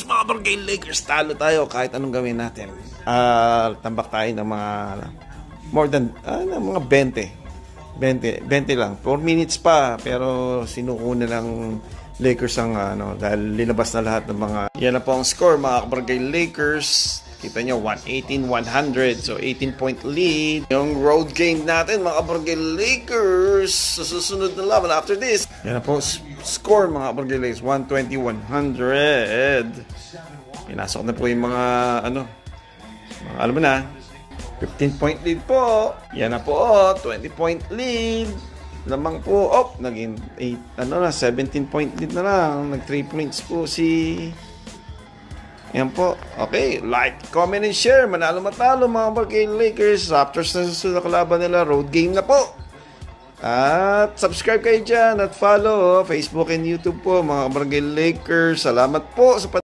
Lakers, mga barangay Lakers. Talo tayo kahit anong gawin natin. Tambak tayo ng mga more than mga 20 lang. 4 minutes pa, pero sinuko na lang Lakers ang dahil linabas na lahat ng mga. Yan na po ang score, mga barangay Lakers. Kita nyo, 118-100. So, 18-point lead. Yung road game natin, mga barangay Lakers. Sa susunod na laban after this. Yan na po, score, mga barangay Lakers. 120-100. Pinasok na po yung mga, alam mo na, 15-point lead po. Yan na po, 20-point lead. Lamang po, naging 17-point lead na lang. Nag 3 points po si... Yan po. Okay, like, comment, and share. Manalo matalo mga barangay Lakers. Raptors na susunod na kalaban nila. Road game na po. At subscribe kayo dyan at follow Facebook and YouTube po mga barangay Lakers. Salamat po sa